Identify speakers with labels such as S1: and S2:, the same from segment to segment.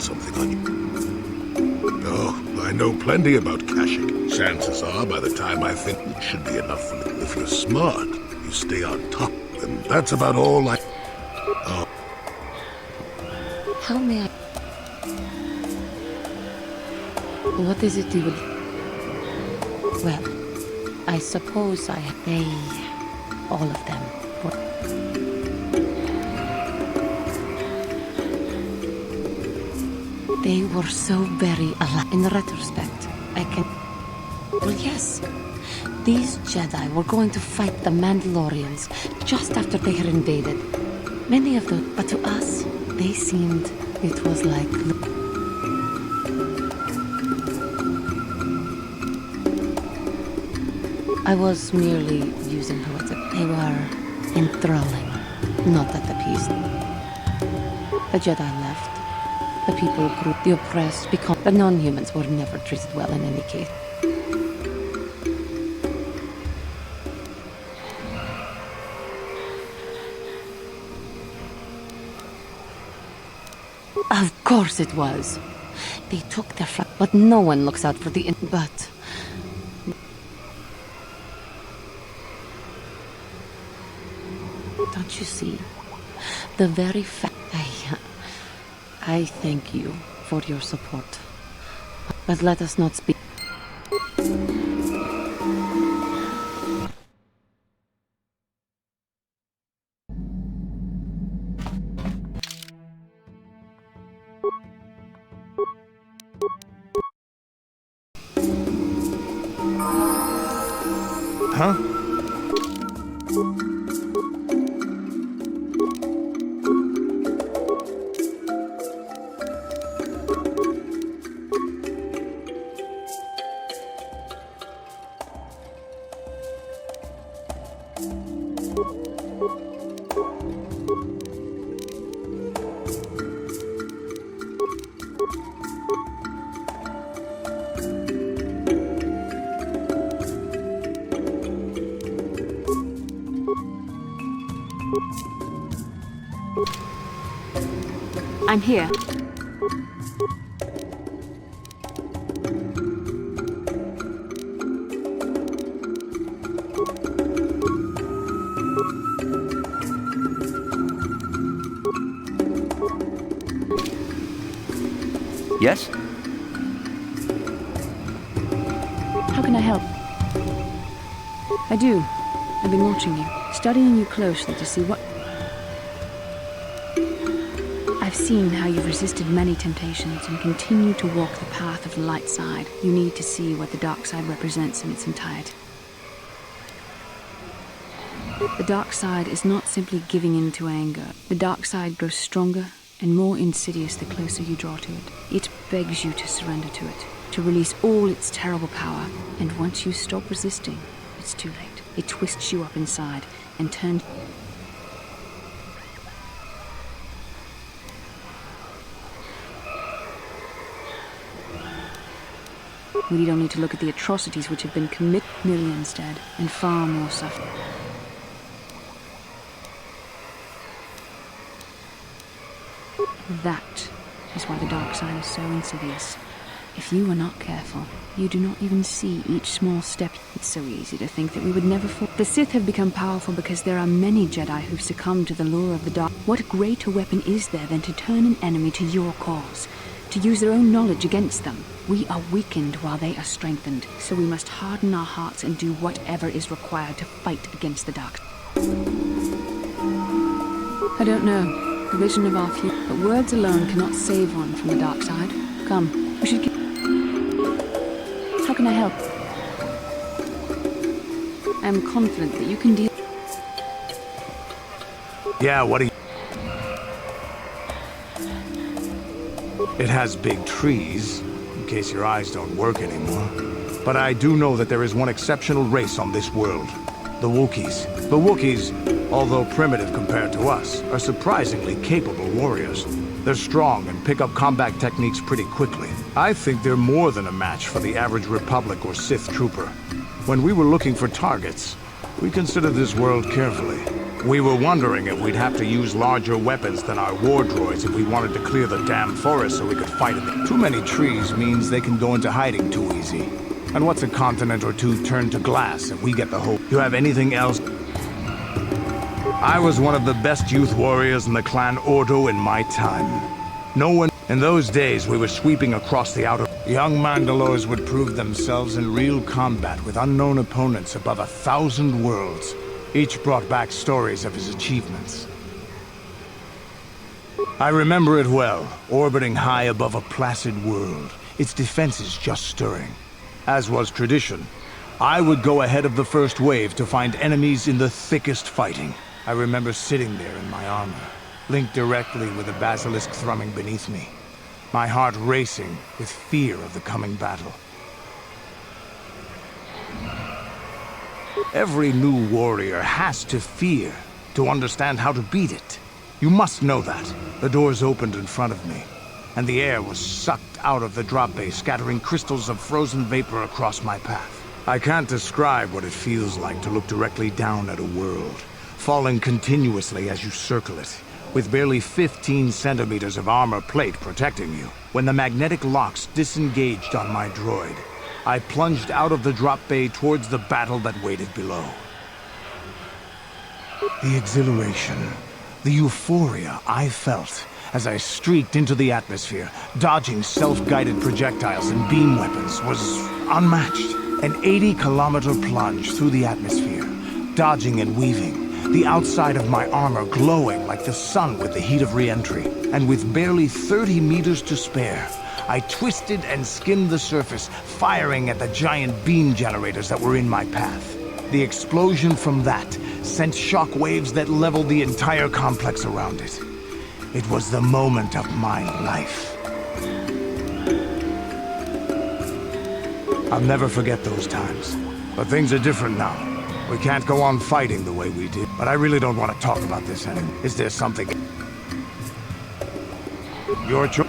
S1: got something on you. Oh, I know plenty about Kashyyyk. Chances are, by the time I think it should be enough for me. If you're smart, you stay on top, and that's about all I... Oh.
S2: How may I... What is it you would... Well, I suppose they... all of them were... They were so very alive. In retrospect, I can... Well, yes. These Jedi were going to fight the Mandalorians just after they had invaded. Many of them, but to us, they seemed... It was like... I was merely using her as a... They were enthralling, not at the peace. The Jedi left. The people grew, the oppressed become... The non-humans were never treated well in any case. Of course it was. They took their flight, but no one looks out for the... But... Don't you see? The very fact... I thank you for your support. But let us not speak...
S3: Huh?
S4: I'm here.
S3: Yes?
S4: How can I help? I do. I've been watching you, studying you closely to see what... I've seen how you've resisted many temptations and continue to walk the path of the light side. You need to see what the dark side represents in its entirety. The dark side is not simply giving in to anger. The dark side grows stronger and more insidious the closer you draw to it. It begs you to surrender to it, to release all its terrible power. And once you stop resisting, it's too late. It twists you up inside and turns... We need only to look at the atrocities which have been committed, millions dead, and far more suffering. That is why the dark side is so insidious. If you are not careful, you do not even see each small step. It's so easy to think that we would never fall. The Sith have become powerful because there are many Jedi who've succumbed to the lure of the dark. What greater weapon is there than to turn an enemy to your cause? To use their own knowledge against them? We are weakened while they are strengthened, so we must harden our hearts and do whatever is required to fight against the dark. I don't know. The vision of our future, but words alone cannot save one from the dark side. Come, we should keep... How can I help? I am confident that you can deal...
S3: Yeah, what do you... It has big trees, in case your eyes don't work anymore. But I do know that there is one exceptional race on this world. The Wookiees. The Wookiees, although primitive compared to us, are surprisingly capable warriors. They're strong and pick up combat techniques pretty quickly. I think they're more than a match for the average Republic or Sith trooper. When we were looking for targets, we considered this world carefully. We were wondering if we'd have to use larger weapons than our war droids if we wanted to clear the damn forest so we could fight it. Too many trees means they can go into hiding too easy. And what's a continent or two turned to glass if we get the whole... You have anything else? I was one of the best youth warriors in the clan Ordo in my time. No one... In those days, we were sweeping across the outer... Young Mandalores would prove themselves in real combat with unknown opponents above 1,000 worlds. Each brought back stories of his achievements. I remember it well, orbiting high above a placid world, its defenses just stirring. As was tradition, I would go ahead of the first wave to find enemies in the thickest fighting. I remember sitting there in my armor, linked directly with the basilisk thrumming beneath me, my heart racing with fear of the coming battle. Every new warrior has to fear to understand how to beat it. You must know that. The doors opened in front of me, and the air was sucked out of the drop bay, scattering crystals of frozen vapor across my path. I can't describe what it feels like to look directly down at a world, falling continuously as you circle it, with barely 15 centimeters of armor plate protecting you. When the magnetic locks disengaged on my droid, I plunged out of the drop bay towards the battle that waited below. The exhilaration, the euphoria I felt as I streaked into the atmosphere, dodging self-guided projectiles and beam weapons, was unmatched. An 80-kilometer plunge through the atmosphere, dodging and weaving, the outside of my armor glowing like the sun with the heat of re-entry. And with barely 30 meters to spare, I twisted and skimmed the surface, firing at the giant beam generators that were in my path. The explosion from that sent shock waves that leveled the entire complex around it. It was the moment of my life. I'll never forget those times. But things are different now. We can't go on fighting the way we did. But I really don't want to talk about this anymore. Is there something... Your choice?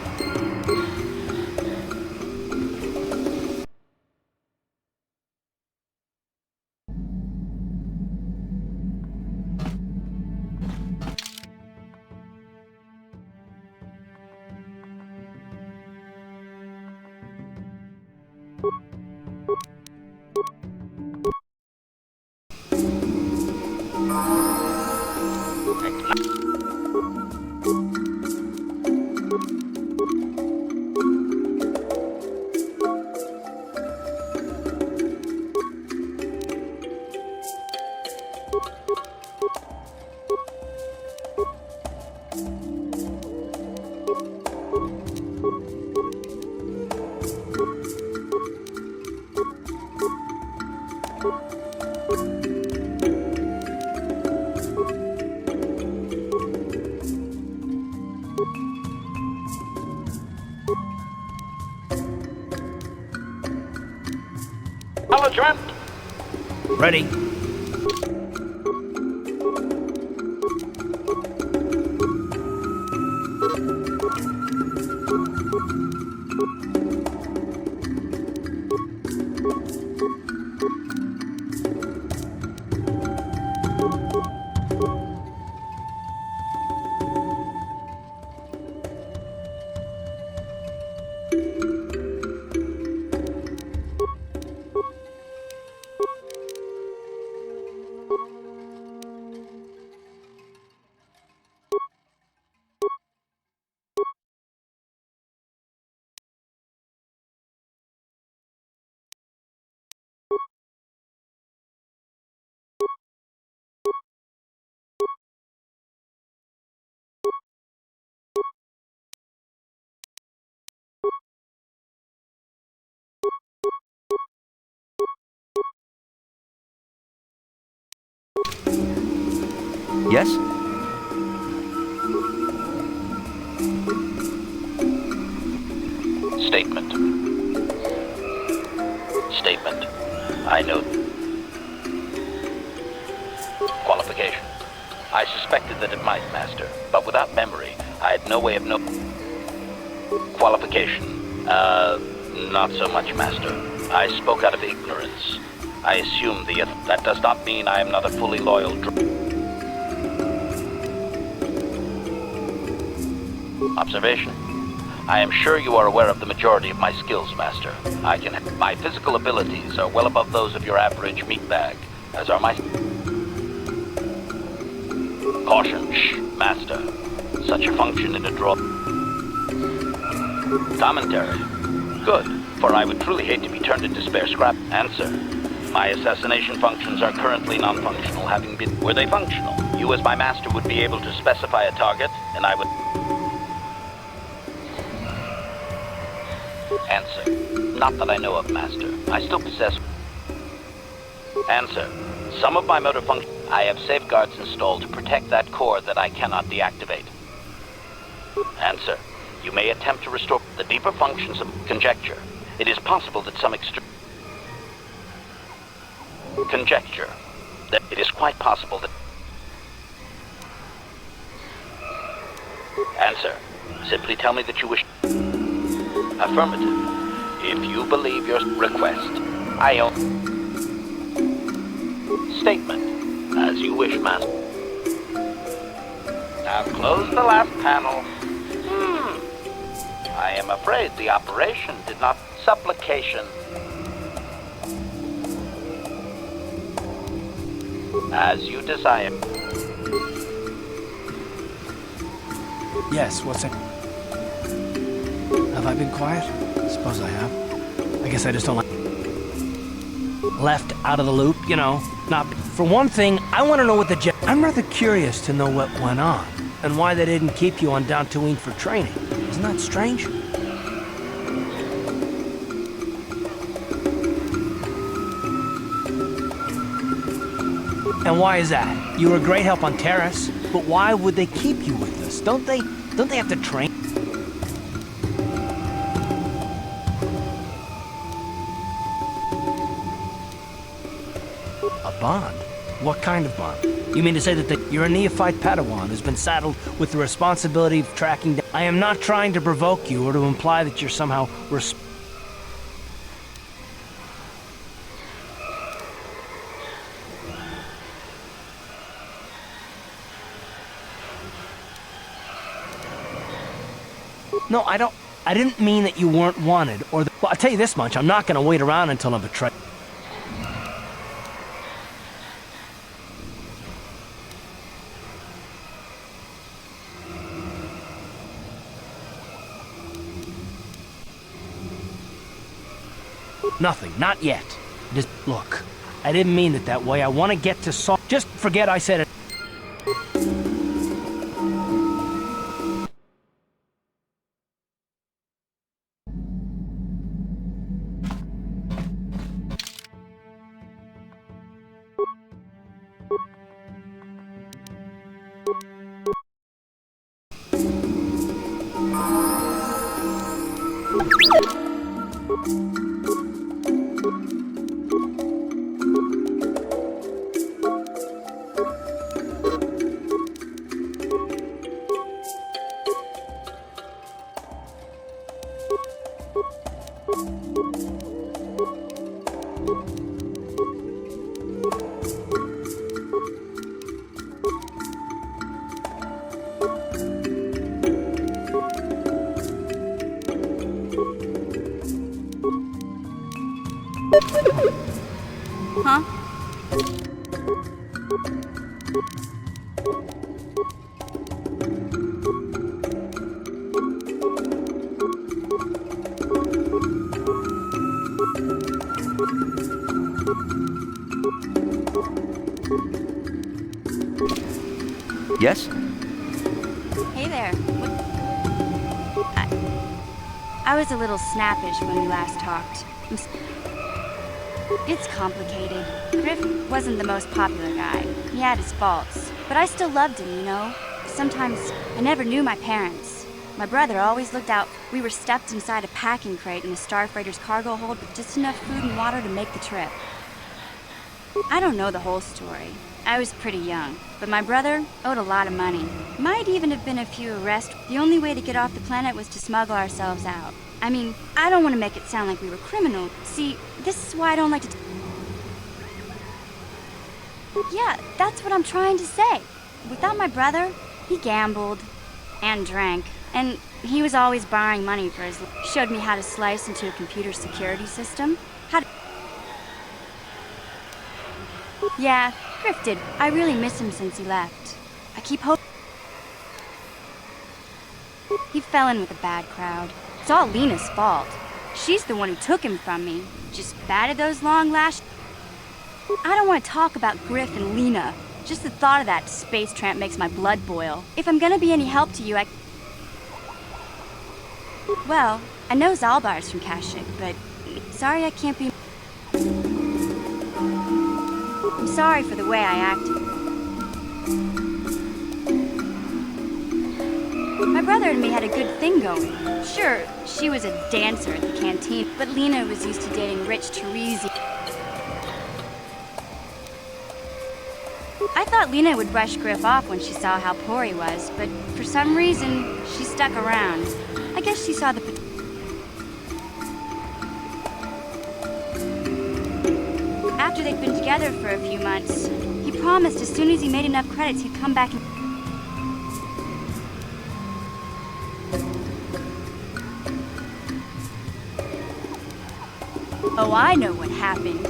S5: Hello, Trent.
S6: Ready. Yes?
S5: Statement. I know. Qualification. I suspected that it might, Master, but without memory, I had no way of Qualification. Not so much, Master. I spoke out of ignorance. I assumed that does not mean I am not a fully loyal Observation. I am sure you are aware of the majority of my skills, Master. My physical abilities are well above those of your average meatbag, as are my... Caution, shh, Master. Such a function in a draw... Commentary. Good, for I would truly hate to be turned into spare scrap. Answer. My assassination functions are currently non-functional, having been... Were they functional? You as my master would be able to specify a target, and I would... Answer. Not that I know of, Master. I still possess... Answer. Some of my motor functions... I have safeguards installed to protect that core that I cannot deactivate. Answer. You may attempt to restore the deeper functions of conjecture. It is possible that some conjecture. That it is quite possible that... Answer. Simply tell me that you wish... Affirmative. If you believe your request, I own... Statement. As you wish, Master. Now close the last panel. I am afraid the operation did not... Supplication. As you desire.
S7: Yes, what's it? Have I been quiet? Suppose I have. I guess I just don't like... Left out of the loop, you know. Not... For one thing, I want to know what the I'm rather curious to know what went on, and why they didn't keep you on Dantooine for training. Isn't that strange? And why is that? You were a great help on Terrace, but why would they keep you with us? Don't they have to train? A bond? What kind of bond? You mean to say that you're a neophyte Padawan who's been saddled with the responsibility of tracking down... I am not trying to provoke you or to imply that you're somehow No, I didn't mean that you weren't wanted, or well, I'll tell you this much, I'm not gonna wait around until I'm betrayed. Nothing, not yet. Just, look, I didn't mean it that way. I want to get to just forget I said it.
S8: Huh?
S6: Yes?
S8: Hey there. I was a little snappish when we last talked. It's complicated. Griff wasn't the most popular guy. He had his faults. But I still loved him, you know? Sometimes I never knew my parents. My brother always looked out. We were stuffed inside a packing crate in the Starfreighter's cargo hold with just enough food and water to make the trip. I don't know the whole story. I was pretty young, but my brother owed a lot of money. Might even have been a few arrests. The only way to get off the planet was to smuggle ourselves out. I mean, I don't want to make it sound like we were criminals. See, this is why I don't like to... Yeah, that's what I'm trying to say. Without my brother, he gambled and drank. And he was always borrowing money for his... Showed me how to slice into a computer security system. Yeah, Griff did. I really miss him since he left. I keep hoping... He fell in with a bad crowd. It's all Lena's fault. She's the one who took him from me. Just batted those long lashes. I don't want to talk about Griff and Lena. Just the thought of that space tramp makes my blood boil. If I'm gonna be any help to you, Well, I know Zalbar's from Kashyyyk, but... Sorry I can't be... I'm sorry for the way I acted. My brother and me had a good thing going. Sure, she was a dancer at the canteen, but Lena was used to dating rich Teresi. I thought Lena would brush Griff off when she saw how poor he was, but for some reason, she stuck around. I guess she saw the... After they'd been together for a few months, he promised as soon as he made enough credits, he'd come back and... Oh, I know what happened.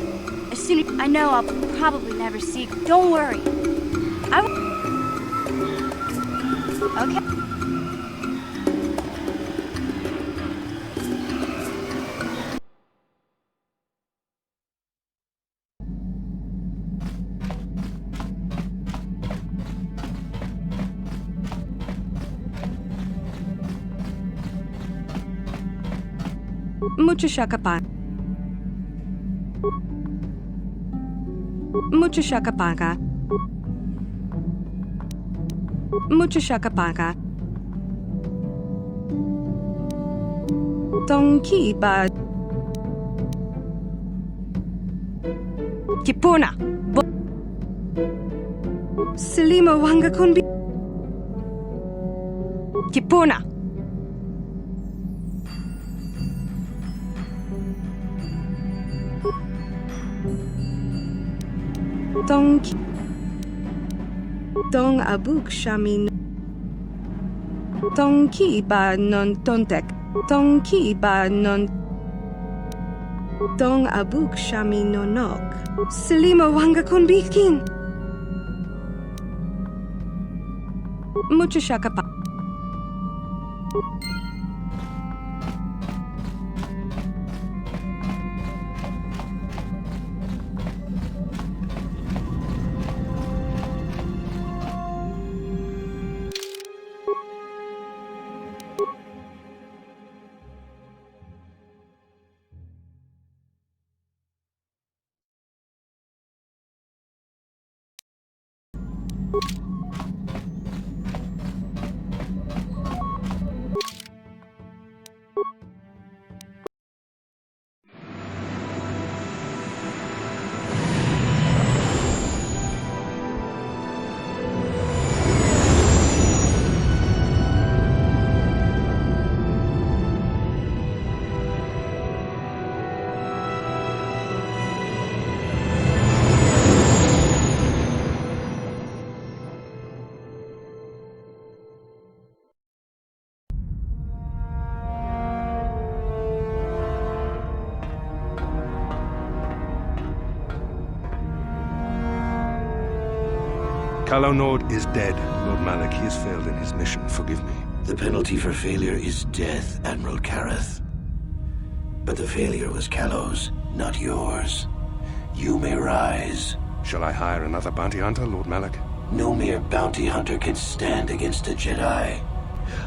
S8: As soon as I know I'll probably never see... Don't worry. Okay.
S9: Mucho shakapan. Mucho shakapanga. Mucho shakapanga. Tongki ba. Kipuna. Selima wanga kunbi. Kipuna. Dong abuk shamin. Tongki ba non tontek. Tongki ba non. Dong abuk shamin nonok. Selima wanga kunbikin. Mucho shakapa.
S10: Calo Nord is dead. Lord Malik, he has failed in his mission. Forgive me.
S11: The penalty for failure is death, Admiral Kareth. But the failure was Calo's, not yours. You may rise.
S10: Shall I hire another bounty hunter, Lord Malik?
S11: No mere bounty hunter can stand against a Jedi.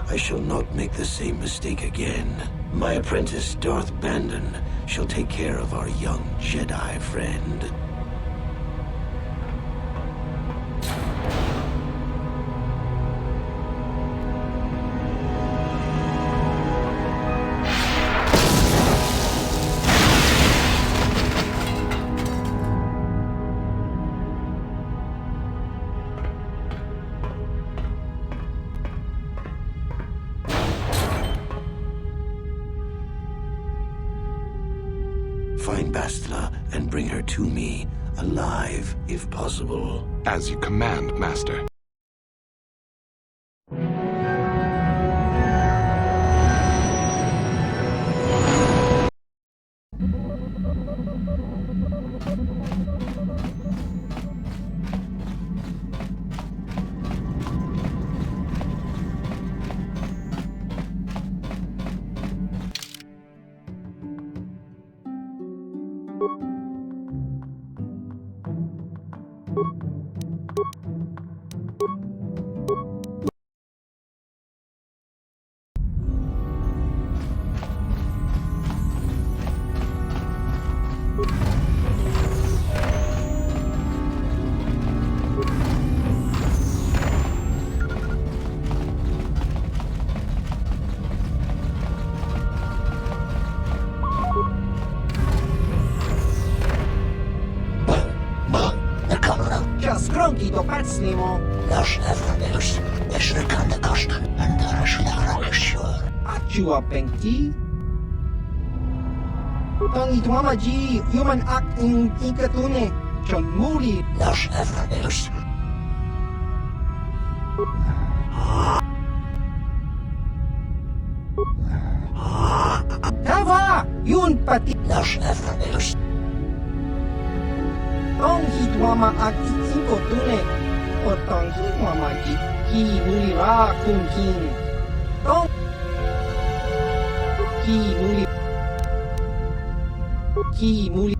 S11: I shall not make the same mistake again. My apprentice, Darth Bandon, shall take care of our young Jedi friend. Find Bastila and bring her to me, alive, if possible.
S10: As you command, Master.
S12: Skronki do pacnimo.
S11: Nasz Efradeus, Esrekanda Kostan, and the Rashlar.
S12: Achua pengti. Tong itwama ji, human act in ikatune. Chon muri.
S11: Nasz Efradeus.
S12: Tava! Yun pati.
S11: Nasz Efradeus.
S12: Tong hitwama ak ikotune. O tong hitwama ji. Ki mulira kung kin. Tong. Ki muli. Ki muli.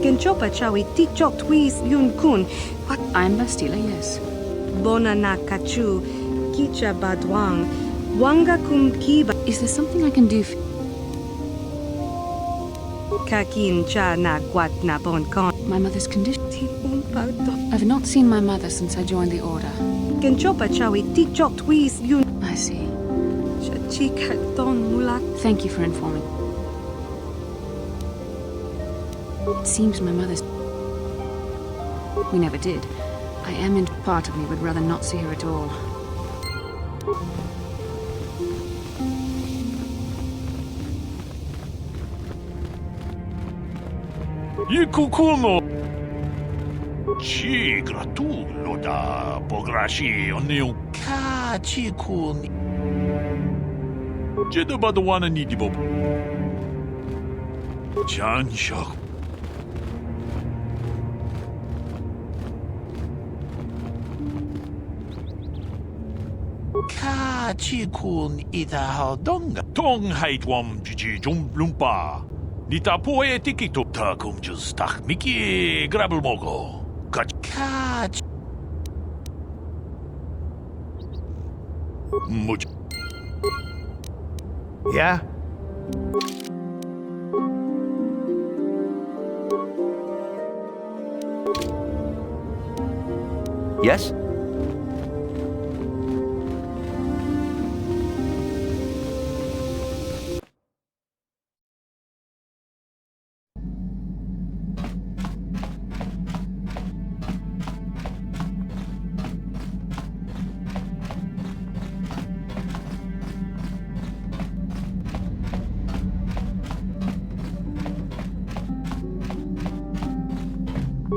S9: Genchopa chawi tikchok twis yun kun. What?
S4: I'm Bastila, yes.
S9: Bona na kachu. Kicha badwang. Wanga kum kiba.
S4: Is there something I can do for...
S9: Kakin cha na kwat na bon kon.
S4: My mother's condition? I've not seen my mother since I joined the Order.
S9: Genchopa chawi tikchok twis yun.
S4: I see.
S9: Chika don mulak.
S4: Thank you for informing. It seems my mother's... We never did. I am in part of me would rather not see her at all.
S13: Ci gratullo da pograshi onne용 카치콘 제드바도와는 이디보 잔샥 카치콘 이다하던가 동하이드웜 주지 좀 룸바 니타 포에 티키토 타 공주스 딱 미키 그라블 먹어 카치 뭐지?
S3: Yeah?
S6: Yes?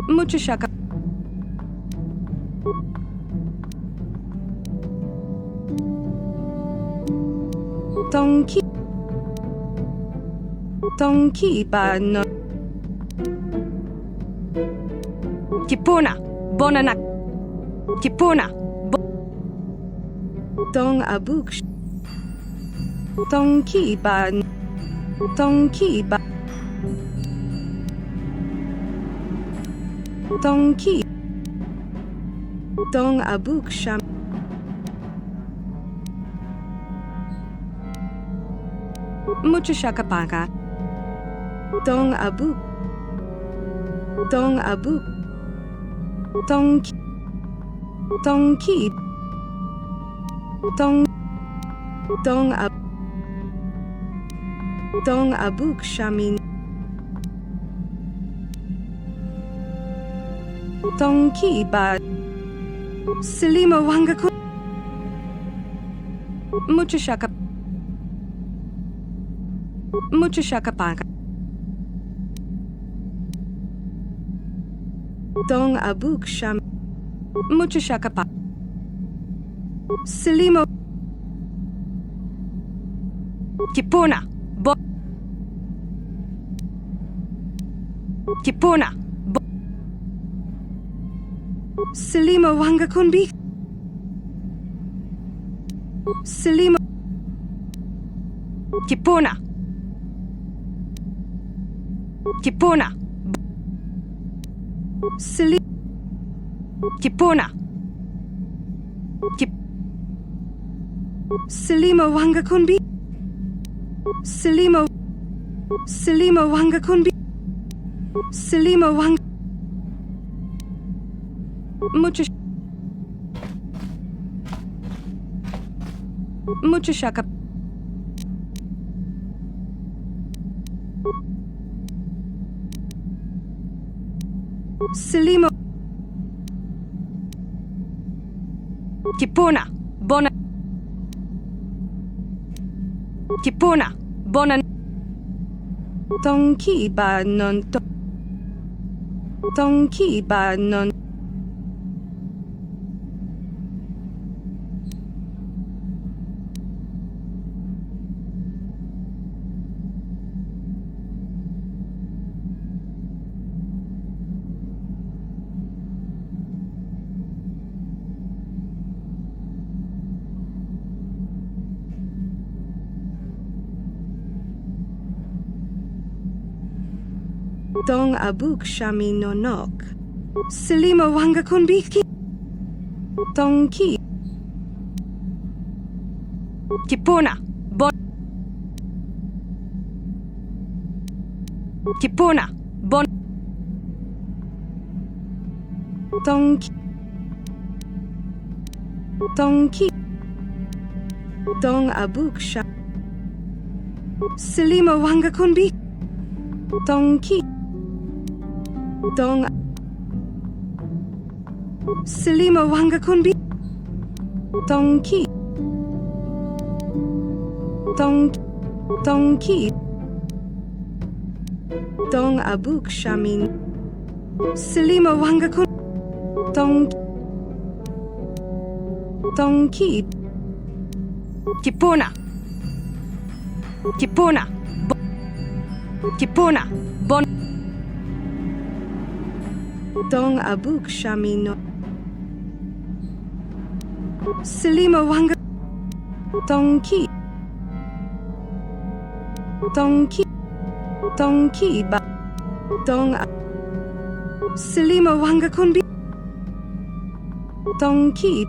S9: Mucho shaka. Tonki ba no. Kipuna, bonanak. Kipuna. Tong abuk. Tonki ba. Tonki ba. Tonki. Tong abuk sham. Mucho shakapaka. Tong abuk. Tong abuk. Tonki. Tonki. Tong. Tong ab. Tong abuk shamin. Tonki ba. Selima wangaku. Mucho shaka. Mucho shakapaka. Tong abuk sham. Mucho shakapa. Selima. Kipuna. Bo. Kipuna. Bo. Selima wangakunbi. Selima. Kipuna. Kipuna. Selima. Kipuna. Kip. Selima wangakunbi. Selima. Selima wangakunbi. Selima wang. Mucho. Mucho shaka. Selima. Kipuna. Bona. Kipuna. Bona. Tonki ba non. Tonki ba non. Tong abuk shami no nok. Selima wangakunbiki. Tonki. Kipuna. Bon. Kipuna. Bon. Tonki. Tonki. Tong abuk sham. Selima wangakunbiki. Tonki. Tong. Selima wangakunbi. Tonki. Tong. Tonki. Tong abuk shamin. Selima wangakun. Donkey. Kipuna. Kipuna. Kipuna. Bon. Dong abuk shamino. Selima wanga. Donkey. Donkey. Donkey ba. Dong. Selima wanga kunbi. Donkey.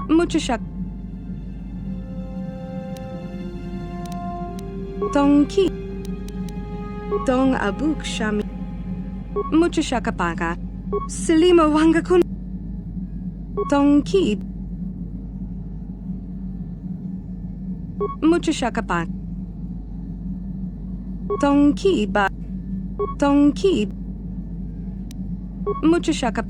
S9: Mucho shak. Donkey. Dong abuk shami. Mucho shakapaka. Selima wanga kun. Donkey. Mucho shakapak. Donkey ba. Donkey. Mucho shakap.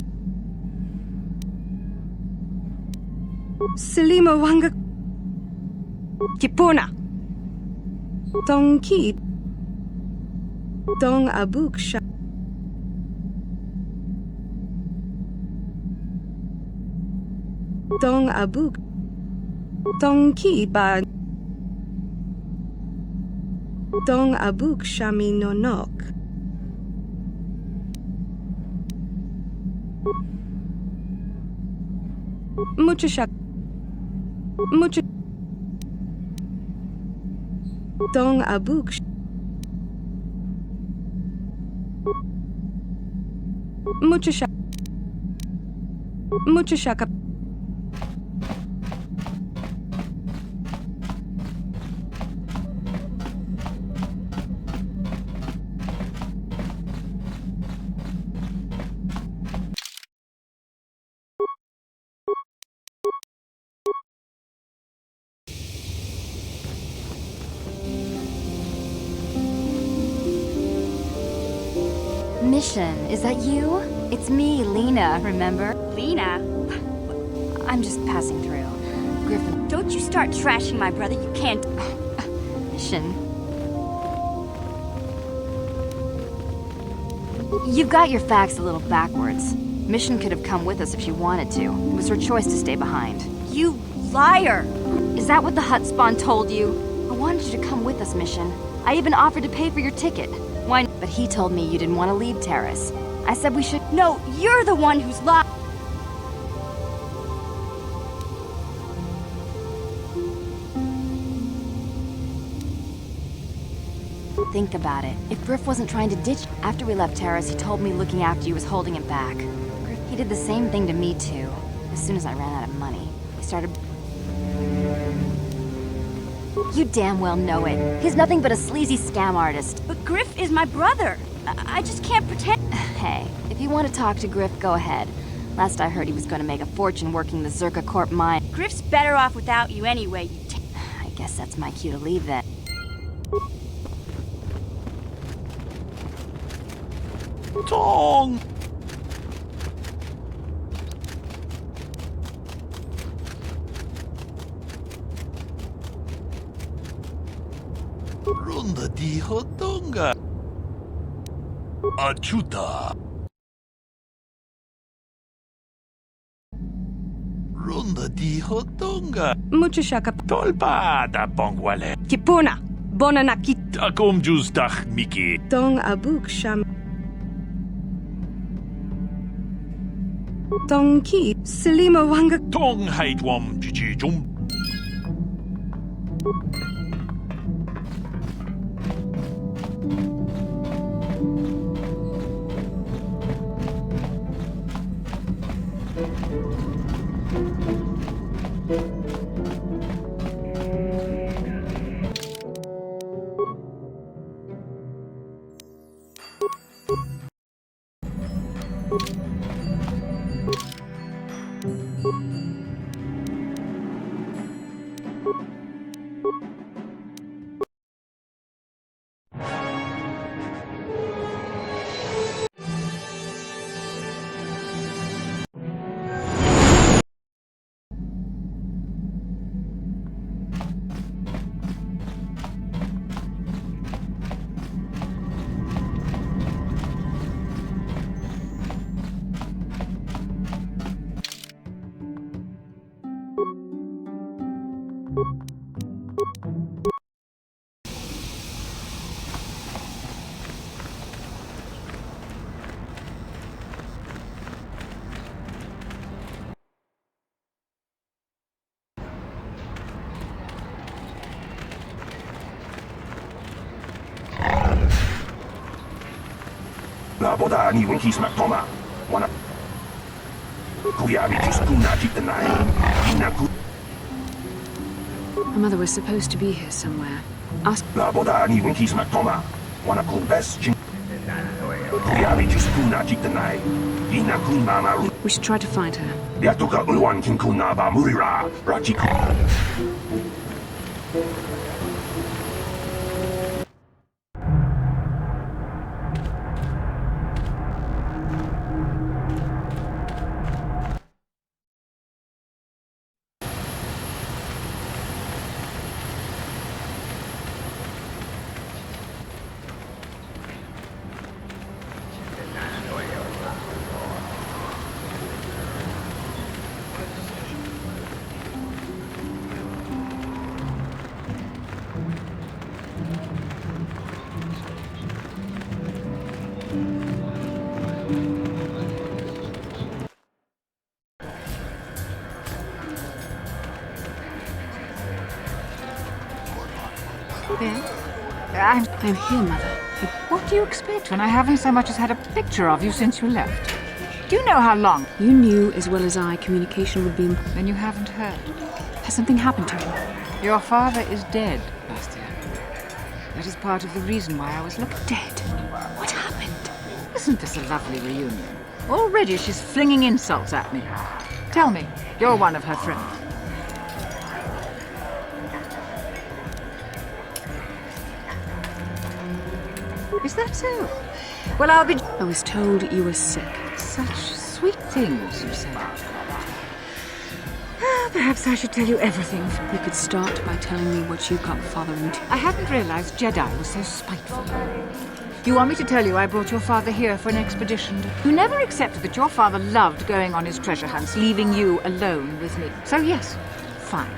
S9: Selima wanga. Kipuna. Donkey. Dong abuk shak. Dong abuk. Donkey ba. Dong abuk shami no nok. Mucho shak. Mucho. Dong abuk. Mucho shak. Mucho shaka.
S14: Mission, is that you? It's me, Lena, remember?
S8: Lena?
S14: I'm just passing through. Griffin.
S8: Don't you start trashing my brother, you can't.
S14: Mission. You've got your facts a little backwards. Mission could have come with us if she wanted to. It was her choice to stay behind.
S8: You liar!
S14: Is that what the Hut Spawn told you? I wanted you to come with us, Mission. I even offered to pay for your ticket. Why? But he told me you didn't want to leave Terrace. I said we should.
S8: No, you're the one who's lying.
S14: Think about it. If Griff wasn't trying to ditch after we left Terrace, he told me looking after you was holding him back. He did the same thing to me too. As soon as I ran out of money, he started. You damn well know it. He's nothing but a sleazy scam artist.
S8: But Griff is my brother. I just can't pretend.
S14: Hey, if you want to talk to Griff, go ahead. Last I heard, he was going to make a fortune working the Zerka Corp mine.
S8: Griff's better off without you anyway, you
S14: I guess that's my cue to leave then.
S13: Tong! Ronda di Hodonga. Achuta. Ronda di Hodonga.
S9: Mucho shaka.
S13: Tolpa da Bongwale.
S9: Kipuna. Bonanaki.
S13: Takom jus dach Miki.
S9: Dong abuk sham. Dong ki. Selima wanga.
S13: Tong haitwam jijijum.
S15: Laboda ni winki smak toma. Wana. Kuyabi jiskuna jitanai. Inaku.
S4: Her mother was supposed to be here somewhere. Ask.
S15: Laboda ni winki smak toma. Wana kubes jin. Kuyabi jiskuna jitanai. Inaku mamaru.
S4: We should try to find her.
S15: Yatuka ulwan kinkuna ba murira. Rachiku.
S4: I'm here, Mother.
S16: What do you expect when I haven't so much as had a picture of you since you left? Do you know how long?
S4: You knew as well as I communication would be...
S16: Then you haven't heard.
S4: Has something happened to him?
S16: Your father is dead, Bastia. That is part of the reason why I was looking...
S4: Dead? What happened?
S16: Isn't this a lovely reunion? Already she's flinging insults at me. Tell me, you're one of her friends. Is that so? Well, I'll be...
S4: I was told you were sick.
S16: Such sweet things, you say. Perhaps I should tell you everything.
S4: You could start by telling me what you got father into.
S16: I hadn't realized Jedi was so spiteful. You want me to tell you I brought your father here for an expedition? You never accepted that your father loved going on his treasure hunts, leaving you alone with me. So yes, fine.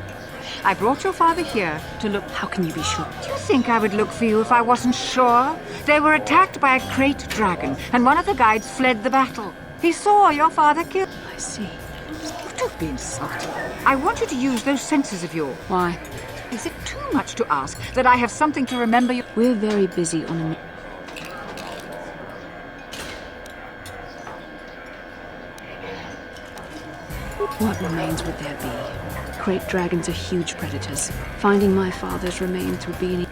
S16: I brought your father here to look...
S4: How can you be sure?
S16: Do you think I would look for you if I wasn't sure? They were attacked by a crate dragon, and one of the guides fled the battle. He saw your father killed...
S4: I see.
S16: Don't be insulted. I want you to use those senses of yours.
S4: Why?
S16: Is it too much to ask that I have something to remember you?
S4: We're very busy on a... What remains would there be? Great dragons are huge predators. Finding my father's remains would be an...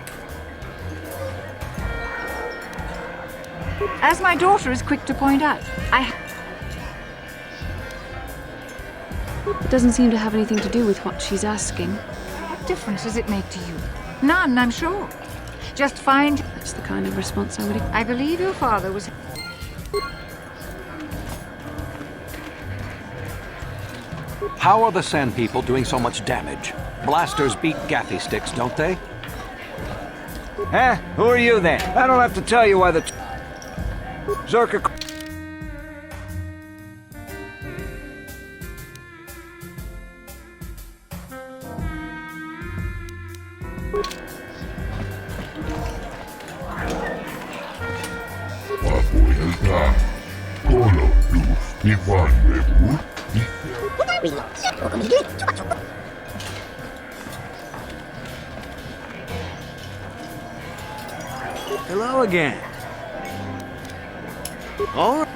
S16: As my daughter is quick to point out,
S4: It doesn't seem to have anything to do with what she's asking.
S16: What difference does it make to you? None, I'm sure. Just find...
S4: That's the kind of response I would...
S16: I believe your father was...
S6: How are the Sand People doing so much damage? Blasters beat gaffy sticks, don't they?
S17: Huh? Who are you then? I don't have to tell you why the... Zerka... Hello again. All right.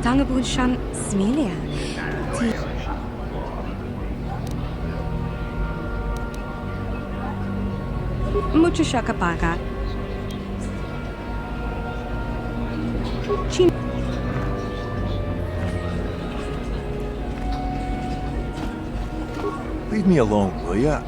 S9: Tangabun Shan Smilia. Mucho shakapaga. Chin.
S3: Leave me alone, will ya?